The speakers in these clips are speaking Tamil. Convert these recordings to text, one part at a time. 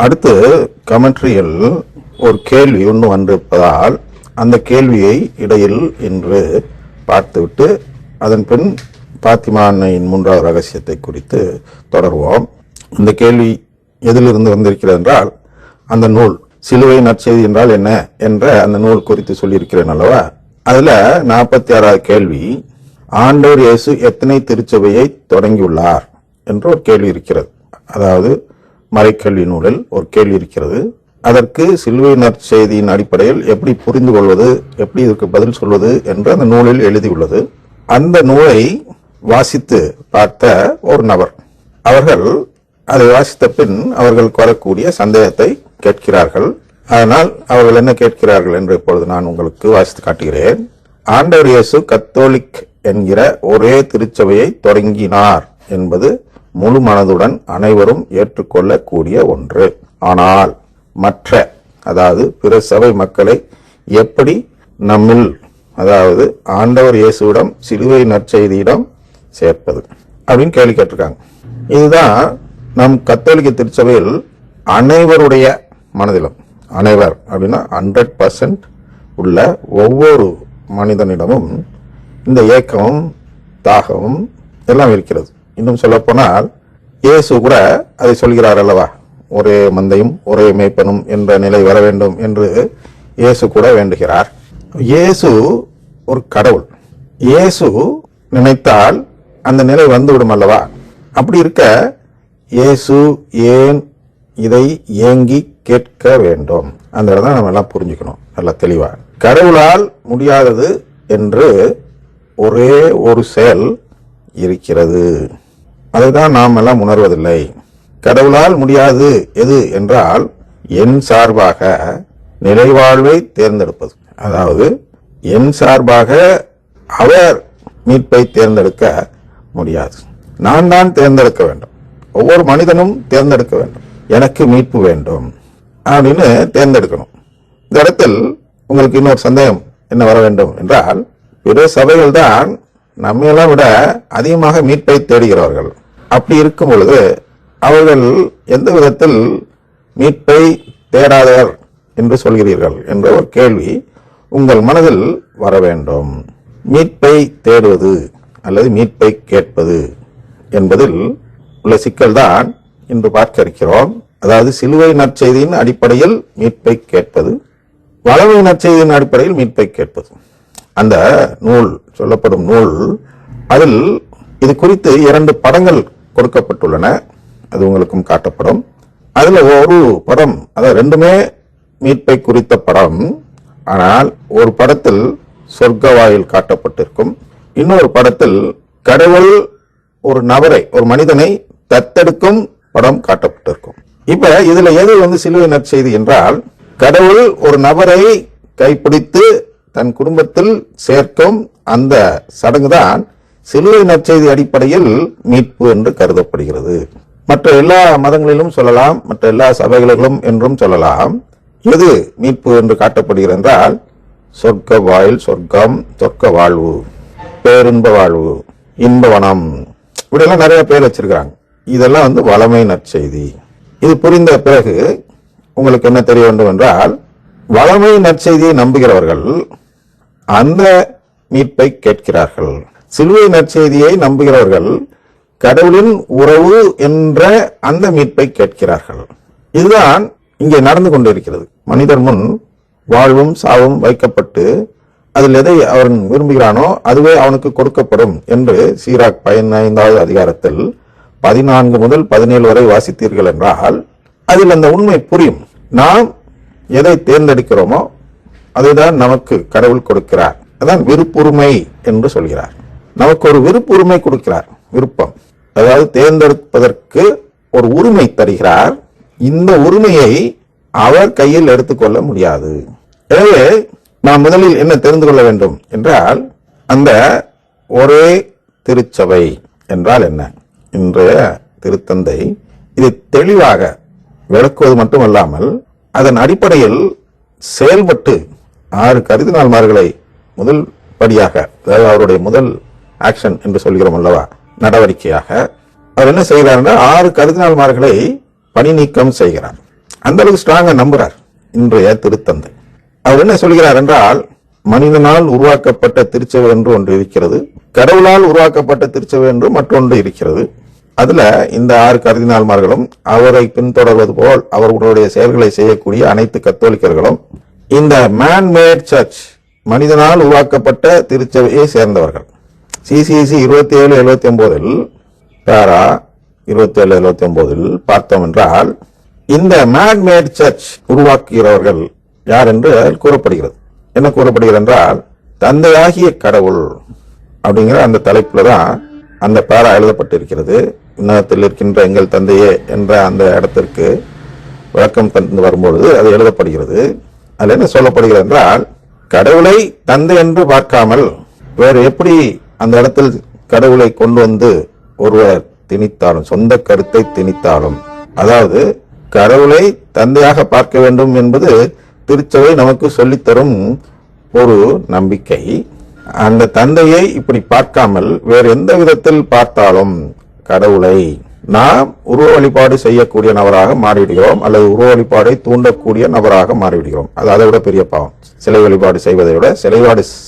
அடுத்து கமெண்ட்ரியில் ஒரு கேள்வி ஒன்று வந்திருப்பதால் அந்த கேள்வியை இடையில் இன்று பார்த்துவிட்டு அதன் பின் பாத்திமா அன்னையின் 3வது ரகசியத்தை குறித்து தொடர்வோம். இந்த கேள்வி எதிலிருந்து வந்திருக்கிறது என்றால், அந்த நூல் சிலுவை நற்செய்தி என்றால் என்ன என்ற அந்த நூல் குறித்து சொல்லியிருக்கிறேன் அல்லவா. அதுல 46வது கேள்வி, ஆண்டவர் இயேசு எத்தனை திருச்சபையை தொடங்கியுள்ளார் என்ற ஒரு கேள்வி இருக்கிறது. அதாவது மறைக்கல்வி நூலில் ஒரு கேள்வி இருக்கிறது. அதற்கு சிலுவை நற்செய்தியின் அடிப்படையில் எப்படி புரிந்து கொள்வது, எப்படி இதற்கு பதில் சொல்வது என்று அந்த நூலில் எழுதியுள்ளது. அந்த நூலை வாசித்து பார்த்த ஒரு நபர், அவர்கள் அதை வாசித்த பின் அவர்கள் வரக்கூடிய சந்தேகத்தை கேட்கிறார்கள். அதனால் அவர்கள் என்ன கேட்கிறார்கள் என்று இப்பொழுது நான் உங்களுக்கு வாசித்து காட்டுகிறேன். ஆண்டவர் இயேசு கத்தோலிக் என்கிற ஒரே திருச்சபையை தொடங்கினார் என்பது முழு மனதுடன் அனைவரும் ஏற்றுக்கொள்ளக்கூடிய ஒன்று. ஆனால் மற்ற, அதாவது பிற சபை மக்களை எப்படி நம்மில், அதாவது ஆண்டவர் இயேசுவிடம் சிலுவை நற்செய்தியிடம் சேர்ப்பது அப்படின்னு கேள்வி கேட்டிருக்காங்க. இதுதான் நம் கத்தோலிக்க திருச்சபையில் அனைவருடைய மனதிலும், அனைவர் அப்படின்னா 100% உள்ள ஒவ்வொரு மனிதனிடமும் இந்த ஏக்கமும் தாகமும் எல்லாம் இருக்கிறது. இன்னும் சொல்ல போனால் இயேசு கூட அதை சொல்கிறார் அல்லவா, ஒரே மந்தையும் ஒரே மேய்ப்பனும் என்ற நிலை வர வேண்டும் என்று இயேசு கூட வேண்டுகிறார். இயேசு ஒரு கடவுள். இயேசு நினைத்தால் அந்த நிலை வந்துவிடும் அல்லவா. அப்படி இருக்க இயேசு ஏன் இதை ஏங்கி கேட்க வேண்டும்? அந்த இடம் நம்ம எல்லாம் புரிஞ்சுக்கணும் நல்லா தெளிவா. கடவுளால் முடியாதது என்று ஒரே ஒரு செயல் இருக்கிறது, அதைதான் நாம் எல்லாம் உணர்வதில்லை. கடவுளால் முடியாது எது என்றால், என் சார்பாக நிலைவாழ்வை தேர்ந்தெடுப்பது. அதாவது என் சார்பாக அவர் மீட்பை தேர்ந்தெடுக்க முடியாது, நான் தான் தேர்ந்தெடுக்க வேண்டும். ஒவ்வொரு மனிதனும் தேர்ந்தெடுக்க வேண்டும், எனக்கு மீட்பு வேண்டும் அப்படின்னு தேர்ந்தெடுக்கணும். இந்த இடத்தில் உங்களுக்கு இன்னொரு சந்தேகம் என்ன வர வேண்டும் என்றால், பிற சபைகள் தான் நம்மையெல்லாம் விட அதிகமாக மீட்பை தேடுகிறவர்கள். அப்படி இருக்கும் பொழுது அவர்கள் எந்த விதத்தில் மீட்பை தேடாதவர் என்று சொல்கிறீர்கள் என்ற ஒரு கேள்வி உங்கள் மனதில் வர வேண்டும். மீட்பை தேடுவது அல்லது மீட்பை கேட்பது என்பதில் உள்ள சிக்கல் தான் இன்று பார்க்க இருக்கிறோம். அதாவது சிலுவை நற்செய்தியின் அடிப்படையில் மீட்பை கேட்பது, வளமை நற்செய்தியின் அடிப்படையில் மீட்பை கேட்பது. அந்த நூல், சொல்லப்படும் நூல், அதில் இது குறித்து 2 படங்கள் கொடுக்கப்பட்டுள்ளன. அது உங்களுக்கும் காட்டப்படும். அதுல ஒரு படம், அதாவது 2மே மீட்பை குறித்த படம். ஆனால் ஒரு படத்தில் சொர்க்க வாயில் காட்டப்பட்டிருக்கும், இன்னொரு படத்தில் கடவுள் ஒரு நபரை, ஒரு மனிதனை தத்தெடுக்கும் படம் காட்டப்பட்டிருக்கும். இப்ப இதுல எது சிலுவை நற்செய்தி என்றால், கடவுள் ஒரு நபரை கைப்பிடித்து தன் குடும்பத்தில் சேர்க்கும் அந்த சடங்கு தான் சிலுவை நற்செய்தி அடிப்படையில் மீட்பு என்று கருதப்படுகிறது. மற்ற எல்லா மதங்களிலும் சொல்லலாம், மற்ற எல்லா சபைகளிலும் என்றும் சொல்லலாம். எது மீட்பு என்று காட்டப்படுகிறது என்றால், சொர்க்க வாயில், சொர்க்கம், சொர்க்க வாழ்வு, பேரின்ப வாழ்வு, இன்பவனம், இப்படியெல்லாம் நிறைய பேர் வச்சிருக்கிறாங்க. இதெல்லாம் வளமை நற்செய்தி. இது புரிந்த பிறகு உங்களுக்கு என்ன தெரிய வேண்டும் என்றால், வளமை நற்செய்தியை நம்புகிறவர்கள் அந்த மீட்பை கேட்கிறார்கள். சிலுவை நற்செய்தியை நம்புகிறவர்கள் கடவுளின் உறவு என்ற அந்த மீட்பை கேட்கிறார்கள். இதுதான் இங்கே நடந்து கொண்டிருக்கிறது. மனிதர் முன் வாழ்வும் சாவும் வைக்கப்பட்டு அதில் எதை அவன் விரும்புகிறானோ அதுவே அவனுக்கு கொடுக்கப்படும் என்று சீராக் 15வது அதிகாரத்தில் 14 முதல் 17 வரை வாசித்தீர்கள் என்றால் அதில் அந்த உண்மை புரியும். நாம் எதை தேர்ந்தெடுக்கிறோமோ அதைதான் நமக்கு கடவுள் கொடுக்கிறார். அதான் விருப்புரிமை என்று சொல்கிறார். நமக்கு ஒரு விருப்புரிமை கொடுக்கிறார். விருப்பம், அதாவது தேர்ந்தெடுப்பதற்கு ஒரு உரிமை தருகிறார். இந்த உரிமையை அவர் கையில் எடுத்துக்கொள்ள முடியாது. எனவே நாம் முதலில் என்ன தெரிந்து கொள்ள வேண்டும் என்றால், அந்த ஒரே திருச்சபை என்றால் என்ன? இன்றைய திருத்தந்தை இதை தெளிவாக விளக்குவது மட்டுமல்லாமல் அதன் அடிப்படையில் செயல்பட்டு 6 கர்தினால்மார்களை முதல் படியாக, அதாவது அவருடைய முதல் ஆக்ஷன் என்று சொல்கிறோம் அல்லவா, நடவடிக்கையாக அவர் என்ன செய்கிறார்? 6 கர்தினால்மார்களை பணி நீக்கம் செய்கிறார். அந்த அளவுக்கு ஸ்ட்ராங்கா நம்புறார் இன்றைய திருத்தந்தை. அவர் என்ன சொல்கிறார் என்றால், மனிதனால் உருவாக்கப்பட்ட திருச்சபை என்று ஒன்று இருக்கிறது, கடவுளால் உருவாக்கப்பட்ட திருச்சபை என்று மற்றொன்று இருக்கிறது. அதுல இந்த 6 கர்தினால்மார்களும் அவரை பின்தொடர்வது போல் அவர்களுடைய செயல்களை செய்யக்கூடிய அனைத்து கத்தோலிக்கர்களும் இந்த மேன்மேட் சர்ச், மனிதனால் உருவாக்கப்பட்ட திருச்சபையை சேர்ந்தவர்கள். CCC 2779 பேரா 2779 பார்த்தோம் என்றால், இந்த மேன்மேட் சர்ச் உருவாக்குகிறவர்கள் யார் என்று கூறப்படுகிறது. என்ன கூறப்படுகிறது என்றால், தந்தையாகிய கடவுள் அப்படிங்கிற அந்த தலைப்புல தான் அந்த பேரா எழுதப்பட்டிருக்கிறது. உன்னதத்தில் இருக்கின்ற எங்கள் தந்தையே என்ற அந்த இடத்திற்கு விளக்கம் தந்து வரும்பொழுது அது எழுதப்படுகிறது. அதுல என்ன சொல்லப்படுகிறது என்றால், கடவுளை தந்தை என்று பார்க்காமல் வேறு எப்படி அந்த இடத்தில் கடவுளை கொண்டு வந்து ஒருவர் திணித்தாலும், சொந்த கருத்தை திணித்தாலும், அதாவது கடவுளை தந்தையாக பார்க்க வேண்டும் என்பது திருச்சபை நமக்கு சொல்லித்தரும் ஒரு நம்பிக்கை. அந்த தந்தையை இப்படி பார்க்காமல் வேறு எந்த விதத்தில் பார்த்தாலும் கடவுளை நாம் உருவ வழிபாடு செய்யக்கூடிய நபராக மாறிவிடுகிறோம், அல்லது உருவ வழிபாடை தூண்டக்கூடிய நபராக மாறிவிடுகிறோம். அது அதை விட பெரிய பாவம். சிலை வழிபாடு செய்வதை விட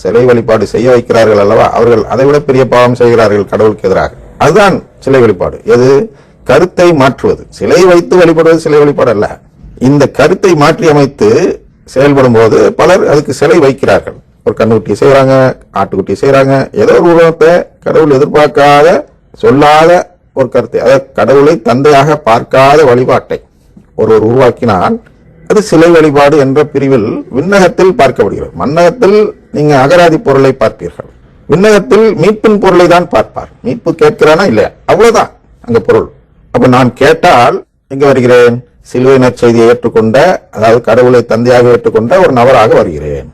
சிலை வழிபாடு செய்ய வைக்கிறார்கள் அல்லவா, அவர்கள் அதை விட பெரிய பாவம் செய்கிறார்கள் கடவுளுக்கு எதிராக. அதுதான் சிலை வழிபாடு. எது? கருத்தை மாற்றுவது. சிலை வைத்து வழிபடுவது சிலை வழிபாடு அல்ல. இந்த கருத்தை மாற்றி அமைத்து செயல்படும் போது பலர் அதுக்கு சிலை வைக்கிறார்கள். ஒரு கண்ணுக்குட்டி செய்யறாங்க, ஆட்டுக்குட்டி செய்யறாங்க, ஏதோ ஒரு உருவத்தை கடவுள் எதிர்பார்க்காத சொல்லாத ஒரு கருத்தை, அதாவது கடவுளை தந்தையாக பார்க்காத வழிபாட்டை ஒருவர் உருவாக்கினால் அது சிலை வழிபாடு என்ற பிரிவில் விண்ணகத்தில் பார்க்கப்படுகிறது. மண்ணகத்தில் நீங்க அகராதி பொருளை பார்ப்பீர்கள், விண்ணகத்தில் மீட்பின் பொருளை தான் பார்ப்பார். மீட்பு கேட்கிறானா இல்லையா, அவ்வளவுதான் அங்க பொருள். அப்ப நான் கேட்டால் எங்க வருகிறேன்? சிலுவை நற்செய்தியை ஏற்றுக்கொண்ட, அதாவது கடவுளை தந்தையாக ஏற்றுக்கொண்ட ஒரு நபராக வருகிறேன்.